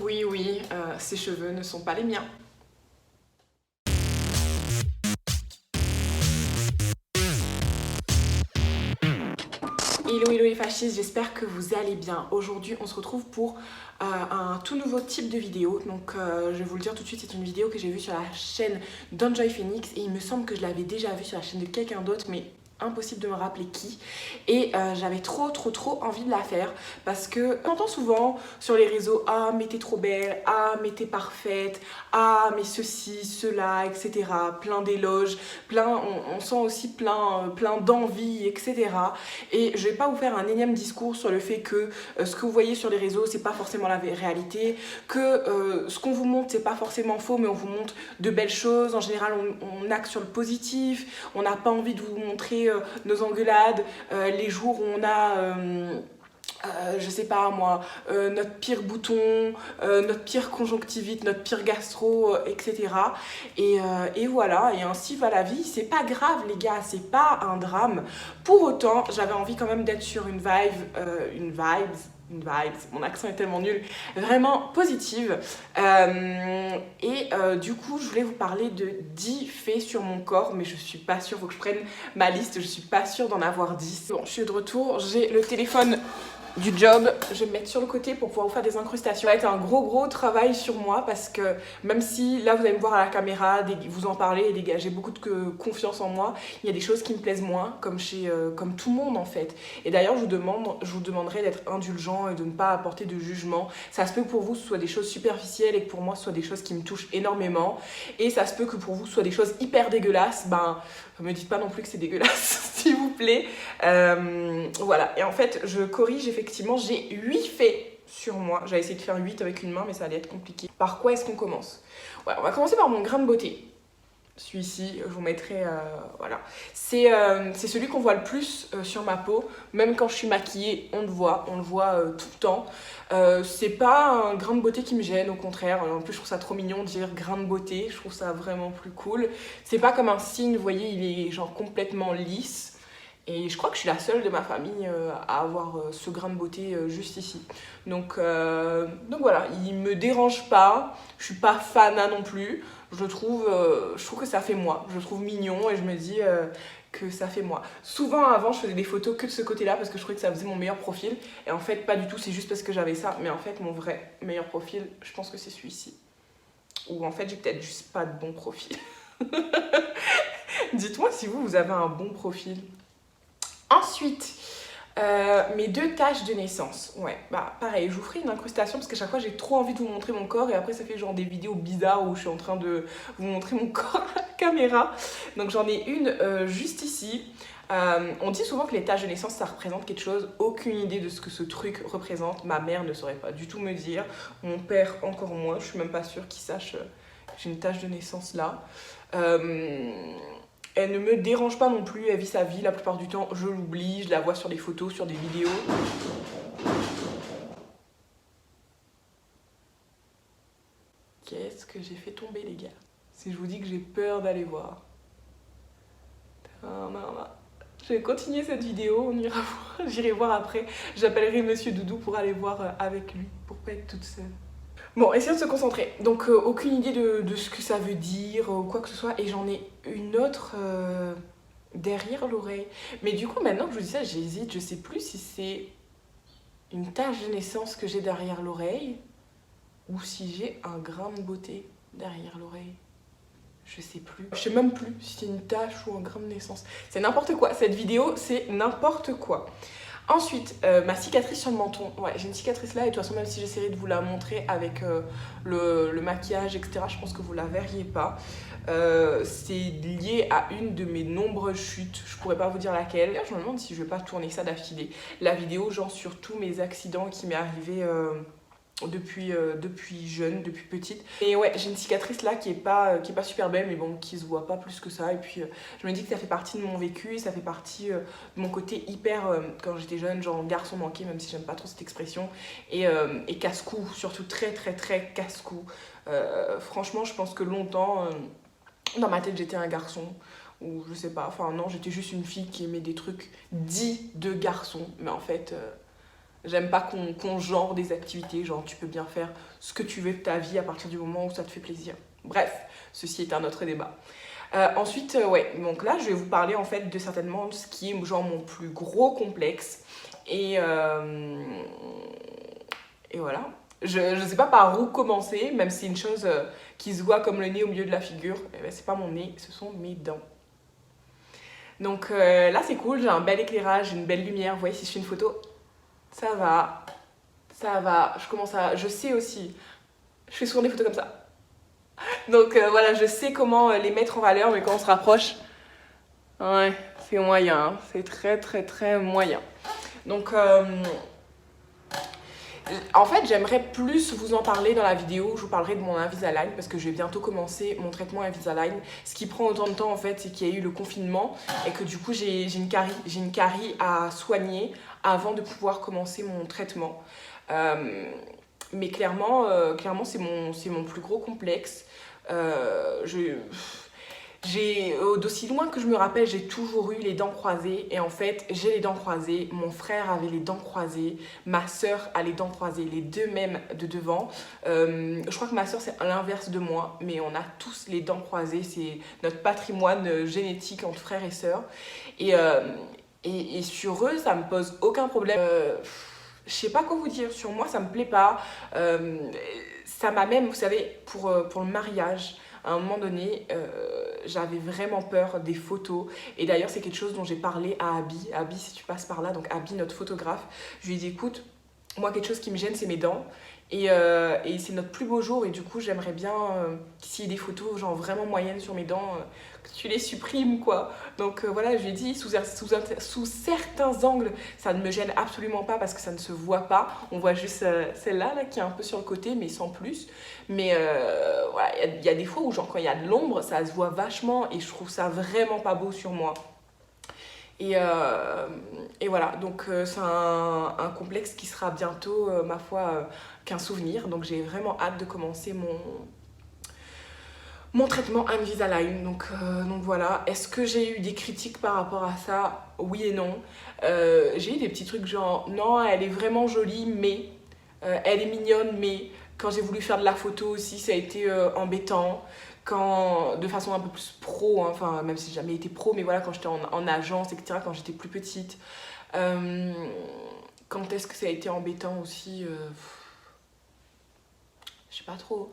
Oui, oui, ses cheveux ne sont pas les miens. Hello, hello les fascistes, j'espère que vous allez bien. Aujourd'hui, on se retrouve pour un tout nouveau type de vidéo. Donc, je vais vous le dire tout de suite, c'est une vidéo que j'ai vue sur la chaîne d'Enjoy Phoenix. Et il me semble que je l'avais déjà vue sur la chaîne de quelqu'un d'autre, mais impossible de me rappeler qui. Et j'avais trop envie de la faire parce que on entend souvent sur les réseaux: ah mais t'es trop belle, ah mais t'es parfaite, ah mais ceci, cela, etc. Plein d'éloges, on sent aussi plein d'envie, etc. Et je vais pas vous faire un énième discours sur le fait que ce que vous voyez sur les réseaux c'est pas forcément la réalité, que ce qu'on vous montre c'est pas forcément faux, mais on vous montre de belles choses. En général on axe sur le positif, on n'a pas envie de vous montrer nos engueulades, les jours où on a je sais pas moi, notre pire bouton, notre pire conjonctivite, notre pire gastro, etc. Et voilà, et ainsi va la vie. C'est pas grave les gars, c'est pas un drame. Pour autant, j'avais envie quand même d'être sur une vibes, mon accent est tellement nul, vraiment positive. Du coup, je voulais vous parler de 10 faits sur mon corps, mais je suis pas sûre, faut que je prenne ma liste, je suis pas sûre d'en avoir 10. Bon, je suis de retour, j'ai le téléphone du job, je vais me mettre sur le côté pour pouvoir vous faire des incrustations. Ça va être un gros travail sur moi parce que même si là vous allez me voir à la caméra, vous en parler et dégager beaucoup de confiance en moi, il y a des choses qui me plaisent moins, comme tout le monde en fait. Et d'ailleurs je vous demanderai d'être indulgent et de ne pas apporter de jugement. Ça se peut que pour vous ce soit des choses superficielles et que pour moi ce soit des choses qui me touchent énormément. Et ça se peut que pour vous ce soit des choses hyper dégueulasses. Ben me dites pas non plus que c'est dégueulasse s'il vous plaît. Voilà, et en fait je corrige, effectivement j'ai 8 faits sur moi. J'avais essayé de faire 8 avec une main mais ça allait être compliqué. Par quoi est-ce qu'on commence? Voilà, on va commencer par mon grain de beauté. Celui-ci, je vous mettrai, voilà. C'est celui qu'on voit le plus sur ma peau. Même quand je suis maquillée, on le voit tout le temps. C'est pas un grain de beauté qui me gêne, au contraire. En plus, je trouve ça trop mignon de dire grain de beauté. Je trouve ça vraiment plus cool. C'est pas comme un signe, vous voyez, il est genre complètement lisse. Et je crois que je suis la seule de ma famille à avoir ce grain de beauté juste ici. Donc voilà, il me dérange pas. Je suis pas fana non plus. Je trouve que ça fait moi. Je le trouve mignon et je me dis que ça fait moi. Souvent avant, je faisais des photos que de ce côté-là parce que je trouvais que ça faisait mon meilleur profil. Et en fait, pas du tout, c'est juste parce que j'avais ça. Mais en fait, mon vrai meilleur profil, je pense que c'est celui-ci. Ou en fait, j'ai peut-être juste pas de bon profil. Dites-moi si vous avez un bon profil. Ensuite, mes 2 taches de naissance. Ouais, bah pareil, je vous ferai une incrustation parce qu'à chaque fois j'ai trop envie de vous montrer mon corps et après ça fait genre des vidéos bizarres où je suis en train de vous montrer mon corps à la caméra. Donc j'en ai une juste ici. On dit souvent que les taches de naissance ça représente quelque chose. Aucune idée de ce que ce truc représente. Ma mère ne saurait pas du tout me dire. Mon père encore moins. Je suis même pas sûre qu'il sache que j'ai une tache de naissance là. Elle ne me dérange pas non plus, elle vit sa vie la plupart du temps, je l'oublie, je la vois sur des photos, sur des vidéos. Qu'est-ce que j'ai fait tomber les gars? Si je vous dis que j'ai peur d'aller voir. Je vais continuer cette vidéo, on ira voir, j'irai voir après. J'appellerai Monsieur Doudou pour aller voir avec lui, pour pas être toute seule. Bon, essayons de se concentrer. Donc, aucune idée de ce que ça veut dire ou quoi que ce soit. Et j'en ai une autre derrière l'oreille. Mais du coup, maintenant que je vous dis ça, j'hésite. Je sais plus si c'est une tache de naissance que j'ai derrière l'oreille ou si j'ai un grain de beauté derrière l'oreille. Je sais plus. Je sais même plus si c'est une tache ou un grain de naissance. C'est n'importe quoi. Cette vidéo, c'est n'importe quoi. Ensuite, ma cicatrice sur le menton. Ouais, j'ai une cicatrice là et de toute façon, même si j'essaierai de vous la montrer avec le maquillage, etc., je pense que vous la verriez pas. C'est lié à une de mes nombreuses chutes. Je pourrais pas vous dire laquelle. D'ailleurs, je me demande si je vais pas tourner ça d'affilée. La vidéo, genre sur tous mes accidents qui m'est arrivé depuis jeune, depuis petite. Et ouais, j'ai une cicatrice là qui est pas super belle, mais bon, qui se voit pas plus que ça. Et puis je me dis que ça fait partie de mon vécu, ça fait partie de mon côté hyper, quand j'étais jeune, genre garçon manqué, même si j'aime pas trop cette expression. Et casse-cou, surtout très casse-cou. Franchement, je pense que longtemps, dans ma tête, j'étais un garçon. Ou je sais pas, enfin non, j'étais juste une fille qui aimait des trucs dits de garçon. Mais en fait... J'aime pas qu'on genre des activités, genre tu peux bien faire ce que tu veux de ta vie à partir du moment où ça te fait plaisir. Bref, ceci est un autre débat. Ensuite, ouais, donc là je vais vous parler en fait de certainement ce qui est genre mon plus gros complexe. Et voilà. Je sais pas par où commencer, même si c'est une chose qui se voit comme le nez au milieu de la figure. Eh ben, c'est pas mon nez, ce sont mes dents. Donc là c'est cool, j'ai un bel éclairage, une belle lumière. Vous voyez si je fais une photo, ça va, ça va. Je sais aussi, je fais souvent des photos comme ça. Donc voilà, je sais comment les mettre en valeur, mais quand on se rapproche, ouais, c'est moyen, hein. C'est très très très moyen. Donc en fait, j'aimerais plus vous en parler dans la vidéo. Je vous parlerai de mon Invisalign parce que je vais bientôt commencer mon traitement Invisalign. Ce qui prend autant de temps en fait, c'est qu'il y a eu le confinement et que du coup j'ai une carie à soigner avant de pouvoir commencer mon traitement. Mais clairement c'est mon plus gros complexe. D'aussi loin que je me rappelle, j'ai toujours eu les dents croisées. Et en fait, j'ai les dents croisées. Mon frère avait les dents croisées. Ma soeur a les dents croisées, les deux mêmes de devant. Je crois que ma soeur, c'est à l'inverse de moi. Mais on a tous les dents croisées. C'est notre patrimoine génétique entre frères et sœurs. Et sur eux, ça me pose aucun problème. Je sais pas quoi vous dire. Sur moi, ça me plaît pas. Ça m'a même, vous savez, pour le mariage, à un moment donné, j'avais vraiment peur des photos. Et d'ailleurs, c'est quelque chose dont j'ai parlé à Abby. Abby, si tu passes par là, donc Abby, notre photographe, je lui ai dit, écoute, moi, quelque chose qui me gêne, c'est mes dents. Et c'est notre plus beau jour. Et du coup, j'aimerais bien, s'il y a des photos, genre vraiment moyennes sur mes dents, que tu les supprimes, quoi. Donc voilà, je lui ai dit, sous certains angles, ça ne me gêne absolument pas parce que ça ne se voit pas. On voit juste celle-là, là, qui est un peu sur le côté, mais sans plus. Mais voilà, il y a des fois où, genre, quand il y a de l'ombre, ça se voit vachement et je trouve ça vraiment pas beau sur moi. Et voilà, donc c'est un complexe qui sera bientôt, ma foi, qu'un souvenir. Donc j'ai vraiment hâte de commencer mon traitement Invisalign. Donc voilà, est-ce que j'ai eu des critiques par rapport à ça? Oui et non. J'ai eu des petits trucs genre, non, elle est vraiment jolie, mais elle est mignonne, mais quand j'ai voulu faire de la photo aussi, ça a été embêtant. De façon un peu plus pro, hein, enfin même si j'ai jamais été pro, mais voilà, quand j'étais en agence, etc., quand j'étais plus petite. Quand est-ce que ça a été embêtant aussi? Je sais pas trop.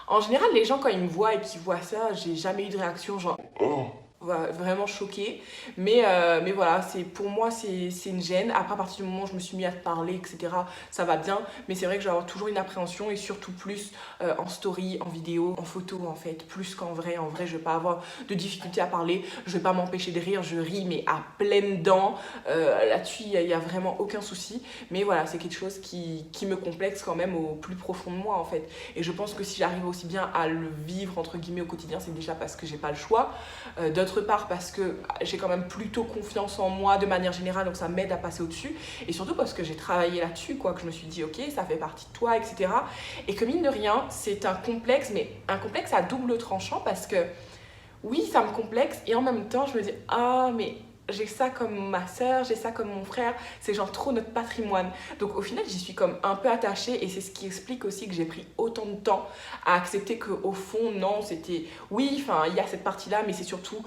En général, les gens, quand ils me voient et qu'ils voient ça, j'ai jamais eu de réaction genre oh, vraiment choquée. Mais voilà, pour moi, c'est une gêne. Après, à partir du moment où je me suis mis à te parler, etc., ça va bien. Mais c'est vrai que j'ai toujours une appréhension et surtout plus en story, en vidéo, en photo, en fait. Plus qu'en vrai. En vrai, je vais pas avoir de difficulté à parler. Je vais pas m'empêcher de rire. Je ris, mais à pleines dents. Là-dessus, il y a vraiment aucun souci. Mais voilà, c'est quelque chose qui me complexe quand même au plus profond de moi, en fait. Et je pense que si j'arrive aussi bien à le vivre, entre guillemets, au quotidien, c'est déjà parce que j'ai pas le choix. D'autre part parce que j'ai quand même plutôt confiance en moi de manière générale, donc ça m'aide à passer au-dessus, et surtout parce que j'ai travaillé là-dessus, quoi, que je me suis dit ok, ça fait partie de toi, etc. Et que mine de rien, c'est un complexe, mais un complexe à double tranchant, parce que oui, ça me complexe, et en même temps je me dis ah mais j'ai ça comme ma soeur, j'ai ça comme mon frère, c'est genre trop notre patrimoine. Donc au final, j'y suis comme un peu attachée et c'est ce qui explique aussi que j'ai pris autant de temps à accepter qu'au fond, non, c'était... Oui, enfin, il y a cette partie-là, mais c'est surtout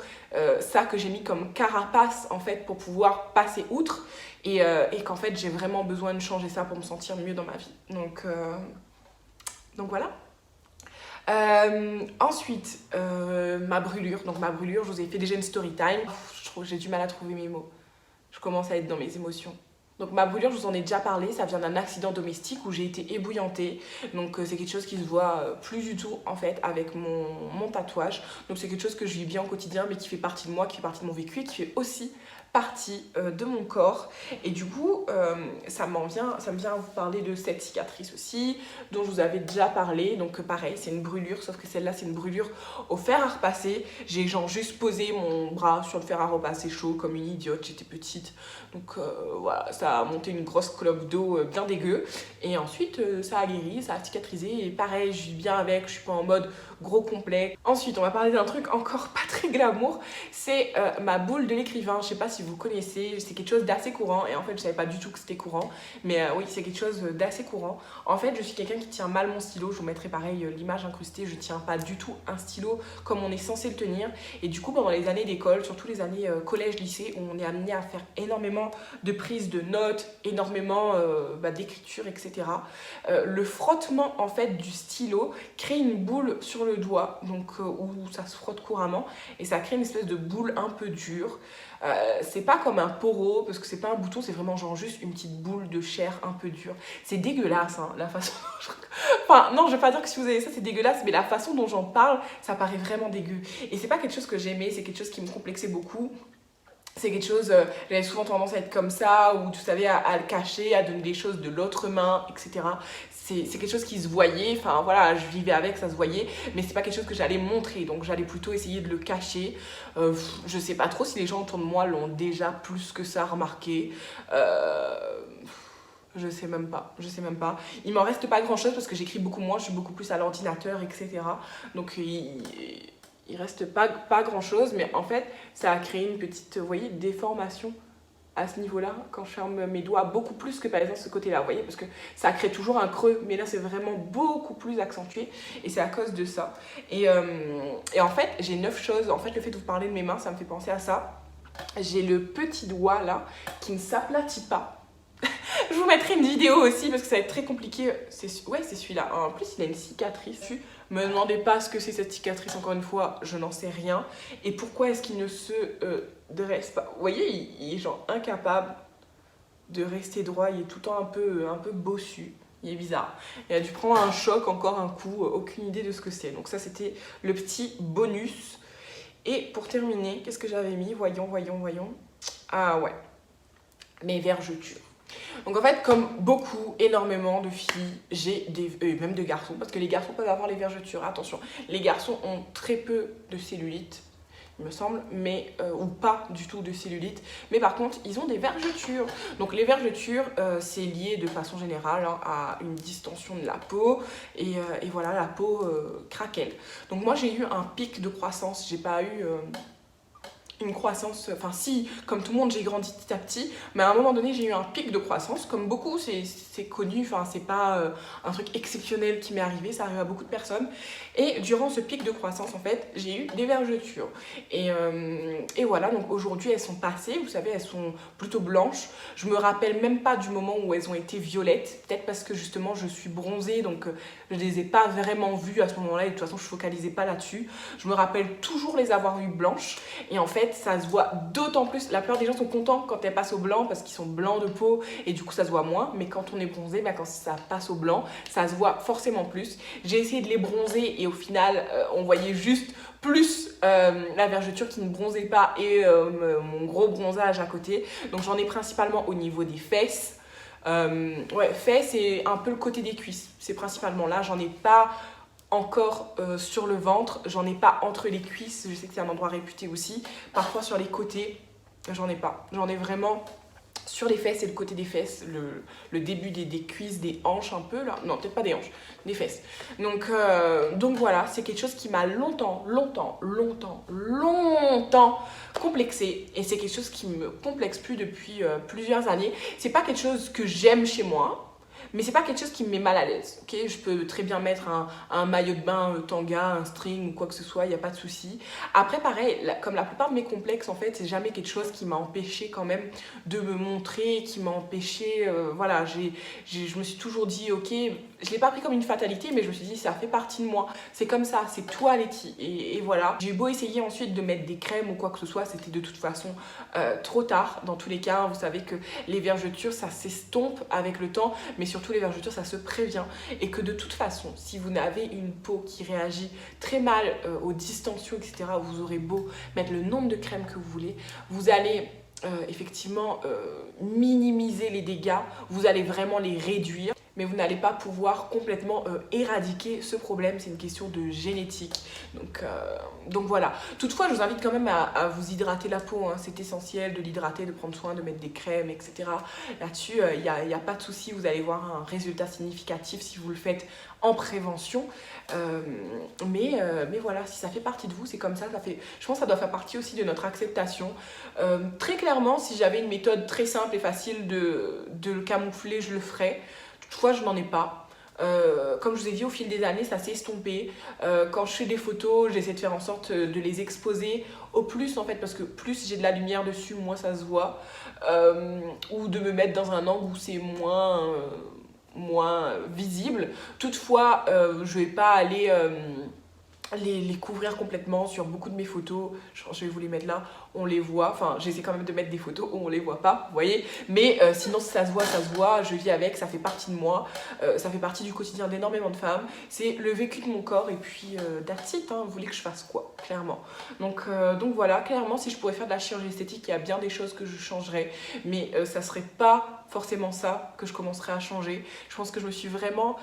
ça que j'ai mis comme carapace, en fait, pour pouvoir passer outre et qu'en fait, j'ai vraiment besoin de changer ça pour me sentir mieux dans ma vie. Donc voilà. Ensuite, ma brûlure. Donc ma brûlure, je vous ai fait déjà une story time. Je trouve que j'ai du mal à trouver mes mots. Je commence à être dans mes émotions. Donc ma brûlure, je vous en ai déjà parlé, ça vient d'un accident domestique où j'ai été ébouillantée. Donc c'est quelque chose qui se voit plus du tout en fait avec mon tatouage. Donc c'est quelque chose que je vis bien au quotidien mais qui fait partie de moi, qui fait partie de mon vécu et qui fait aussi partie de mon corps. Et du coup, ça me vient à vous parler de cette cicatrice aussi, dont je vous avais déjà parlé. Donc pareil, c'est une brûlure, sauf que celle-là, c'est une brûlure au fer à repasser. J'ai genre juste posé mon bras sur le fer à repasser chaud comme une idiote, j'étais petite. Donc voilà, ça a monté une grosse cloque d'eau bien dégueu. Et ensuite, ça a guéri, ça a cicatrisé. Et pareil, je vis bien avec, je suis pas en mode gros complexe. Ensuite, on va parler d'un truc encore pas très glamour. C'est ma boule de l'écrivain. Je sais pas si vous connaissez, c'est quelque chose d'assez courant. Et en fait, je savais pas du tout que c'était courant. Mais oui, c'est quelque chose d'assez courant. En fait, je suis quelqu'un qui tient mal mon stylo. Je vous mettrai pareil l'image incrustée. Je tiens pas du tout un stylo comme on est censé le tenir. Et du coup, pendant les années d'école, surtout les années collège-lycée, on est amené à faire énormément de prises de notes, énormément d'écriture, etc. Le frottement en fait du stylo crée une boule sur le doigt, donc où ça se frotte couramment, et ça crée une espèce de boule un peu dure. C'est pas comme un poro, parce que c'est pas un bouton, c'est vraiment genre juste une petite boule de chair un peu dure. C'est dégueulasse, hein, la façon dont enfin, non, je vais pas dire que si vous avez ça, c'est dégueulasse, mais la façon dont j'en parle, ça paraît vraiment dégueu. Et c'est pas quelque chose que j'aimais, c'est quelque chose qui me complexait beaucoup. C'est quelque chose, j'avais souvent tendance à être comme ça, ou tu savais, à le cacher, à donner des choses de l'autre main, etc. C'est quelque chose qui se voyait, enfin voilà, je vivais avec, ça se voyait, mais c'est pas quelque chose que j'allais montrer, donc j'allais plutôt essayer de le cacher. Je sais pas trop si les gens autour de moi l'ont déjà plus que ça remarqué. Je sais même pas. Il m'en reste pas grand chose parce que j'écris beaucoup moins, je suis beaucoup plus à l'ordinateur, etc. Donc il reste pas grand chose, mais en fait ça a créé une petite, vous voyez, déformation à ce niveau là quand je ferme mes doigts, beaucoup plus que par exemple ce côté là, vous voyez, parce que ça crée toujours un creux, mais là c'est vraiment beaucoup plus accentué et c'est à cause de ça. Et en fait j'ai 9 choses, en fait le fait de vous parler de mes mains ça me fait penser à ça. J'ai le petit doigt là qui ne s'aplatit pas. Je vous mettrai une vidéo aussi parce que ça va être très compliqué. Ouais, c'est celui-là. En plus, il a une cicatrice. Me demandez pas ce que c'est cette cicatrice, encore une fois, je n'en sais rien. Et pourquoi est-ce qu'il ne se dresse pas? Vous voyez, il est genre incapable de rester droit. Il est tout le temps un peu bossu. Il est bizarre. Il a dû prendre un choc, encore un coup. Aucune idée de ce que c'est. Donc ça, c'était le petit bonus. Et pour terminer, qu'est-ce que j'avais mis? Voyons. Ah ouais, mes vergetures. Donc en fait, comme énormément de filles, j'ai même de garçons, parce que les garçons peuvent avoir les vergetures, attention, les garçons ont très peu de cellulite, il me semble, mais ou pas du tout de cellulite, mais par contre, ils ont des vergetures. Donc les vergetures, c'est lié de façon générale à une distension de la peau, et voilà, la peau craquelle. Donc moi, j'ai eu un pic de croissance, j'ai pas eu... une croissance, enfin si, comme tout le monde j'ai grandi petit à petit, mais à un moment donné j'ai eu un pic de croissance, comme beaucoup, c'est connu, enfin c'est pas un truc exceptionnel qui m'est arrivé, ça arrive à beaucoup de personnes, et durant ce pic de croissance en fait, j'ai eu des vergetures, et voilà, donc aujourd'hui elles sont passées, vous savez, elles sont plutôt blanches, je me rappelle même pas du moment où elles ont été violettes, peut-être parce que justement je suis bronzée, donc je les ai pas vraiment vues à ce moment-là, et de toute façon je focalisais pas là-dessus, je me rappelle toujours les avoir vues blanches, et en fait ça se voit d'autant plus, la plupart des gens sont contents quand elles passent au blanc parce qu'ils sont blancs de peau et du coup ça se voit moins, mais quand on est bronzé, quand ça passe au blanc, ça se voit forcément plus. J'ai essayé de les bronzer et au final on voyait juste plus la vergeture qui ne bronzait pas et mon gros bronzage à côté, donc j'en ai principalement au niveau des fesses, fesses et un peu le côté des cuisses, c'est principalement là, j'en ai pas encore sur le ventre, j'en ai pas entre les cuisses, je sais que c'est un endroit réputé aussi, parfois sur les côtés, j'en ai pas, j'en ai vraiment sur les fesses et le côté des fesses, le début des cuisses, des hanches un peu là, non peut-être pas des hanches, des fesses. Donc voilà, c'est quelque chose qui m'a longtemps complexé, et c'est quelque chose qui me complexe plus depuis plusieurs années. C'est pas quelque chose que j'aime chez moi, mais c'est pas quelque chose qui me met mal à l'aise, ok? Je peux très bien mettre un maillot de bain, tanga, un string ou quoi que ce soit, il n'y a pas de souci. Après, pareil, comme la plupart de mes complexes, en fait, c'est jamais quelque chose qui m'a empêché quand même de me montrer, qui m'a empêché, voilà, je me suis toujours dit, ok, je l'ai pas pris comme une fatalité, mais je me suis dit, ça fait partie de moi, c'est comme ça, c'est toi, Letty, et voilà. J'ai beau essayer ensuite de mettre des crèmes ou quoi que ce soit, c'était de toute façon trop tard, dans tous les cas, vous savez que les vergetures, ça s'estompe avec le temps, mais surtout les vergetures ça se prévient, et que de toute façon si vous avez une peau qui réagit très mal aux distensions, etc., vous aurez beau mettre le nombre de crèmes que vous voulez, vous allez effectivement minimiser les dégâts, vous allez vraiment les réduire. mais vous n'allez pas pouvoir complètement éradiquer ce problème. C'est une question de génétique. Donc voilà. Toutefois, je vous invite quand même à vous hydrater la peau, hein. C'est essentiel de l'hydrater, de prendre soin, de mettre des crèmes, etc. Là-dessus, il n'y a pas de souci. Vous allez voir un résultat significatif si vous le faites en prévention. Mais voilà, si ça fait partie de vous, c'est comme ça. Je pense que ça doit faire partie aussi de notre acceptation. Très clairement, si j'avais une méthode très simple et facile de le camoufler, je le ferais. Toutefois, je n'en ai pas. Comme je vous ai dit, au fil des années, ça s'est estompé. Quand je fais des photos, j'essaie de faire en sorte de les exposer au plus, en fait, parce que plus j'ai de la lumière dessus, moins ça se voit. Ou de me mettre dans un angle où c'est moins visible. Toutefois, je vais pas aller les couvrir complètement sur beaucoup de mes photos. Je vais vous les mettre là, on les voit. Enfin, j'essaie quand même de mettre des photos où on les voit pas, vous voyez. Mais sinon, si ça se voit, ça se voit. Je vis avec, ça fait partie de moi. Ça fait partie du quotidien d'énormément de femmes. C'est le vécu de mon corps et puis that's it, hein. Vous voulez que je fasse quoi, clairement. Donc voilà, clairement, si je pourrais faire de la chirurgie esthétique, il y a bien des choses que je changerais. Mais ça serait pas forcément ça que je commencerai à changer. Je pense que je me suis vraiment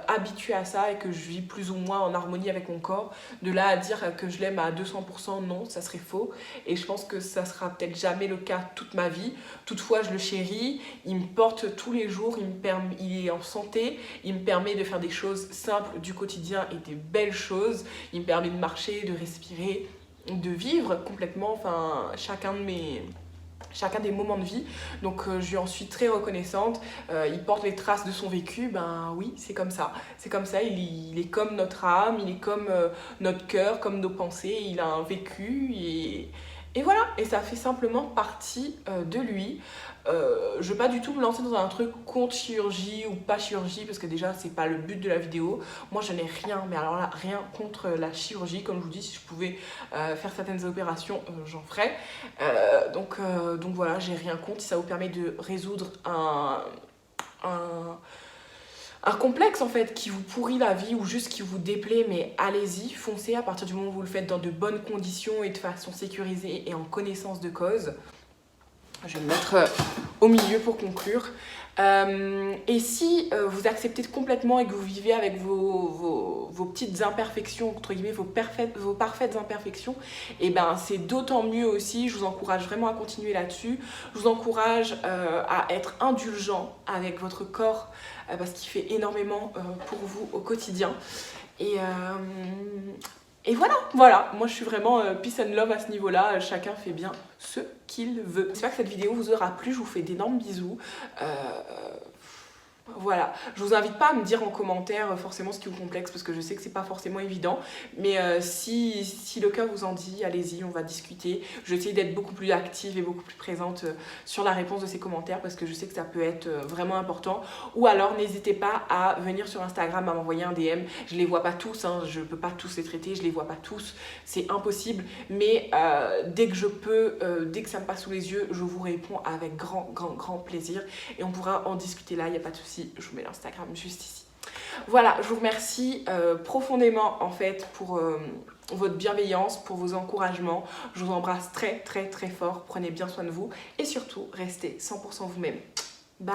habituée à ça et que je vis plus ou moins en harmonie avec mon corps. De là à dire que je l'aime à 200%, non, ça serait faux. Et je pense que ça sera peut-être jamais le cas toute ma vie. Toutefois, je le chéris, il me porte tous les jours, il est en santé, il me permet de faire des choses simples du quotidien et des belles choses. Il me permet de marcher, de respirer, de vivre complètement, enfin, chacun des moments de vie. Donc je lui en suis très reconnaissante. Il porte les traces de son vécu, ben oui, c'est comme ça. C'est comme ça, il est comme notre âme, il est comme notre cœur, comme nos pensées, il a un vécu et voilà, et ça fait simplement partie de lui. Je veux pas du tout me lancer dans un truc contre chirurgie ou pas chirurgie, parce que déjà c'est pas le but de la vidéo. Moi je n'ai rien, mais alors là rien contre la chirurgie. Comme je vous dis, si je pouvais faire certaines opérations, j'en ferais. Donc voilà, j'ai rien contre. Si ça vous permet de résoudre un complexe en fait qui vous pourrit la vie ou juste qui vous déplaît, mais allez-y, foncez à partir du moment où vous le faites dans de bonnes conditions et de façon sécurisée et en connaissance de cause. Je vais me mettre au milieu pour conclure. Et si vous acceptez complètement et que vous vivez avec vos petites imperfections, entre guillemets, vos parfaites imperfections, et ben c'est d'autant mieux aussi. Je vous encourage vraiment à continuer là-dessus. Je vous encourage à être indulgent avec votre corps parce qu'il fait énormément pour vous au quotidien. Et voilà, moi je suis vraiment peace and love à ce niveau-là, chacun fait bien ce qu'il veut. J'espère que cette vidéo vous aura plu, je vous fais d'énormes bisous. Voilà, je vous invite pas à me dire en commentaire forcément ce qui vous complexe parce que je sais que c'est pas forcément évident, mais si le cœur vous en dit, allez-y, on va discuter. Je vais essayer d'être beaucoup plus active et beaucoup plus présente sur la réponse de ces commentaires parce que je sais que ça peut être vraiment important. Ou alors n'hésitez pas à venir sur Instagram, à m'envoyer un DM. Je les vois pas tous, hein, je peux pas tous les traiter, je les vois pas tous, c'est impossible, mais dès que je peux, dès que ça me passe sous les yeux, je vous réponds avec grand plaisir et on pourra en discuter là, il n'y a pas de souci. Je vous mets l'Instagram juste ici. Voilà, je vous remercie profondément en fait pour votre bienveillance, pour vos encouragements. Je vous embrasse très fort. Prenez bien soin de vous et surtout restez 100% vous-même. Bye.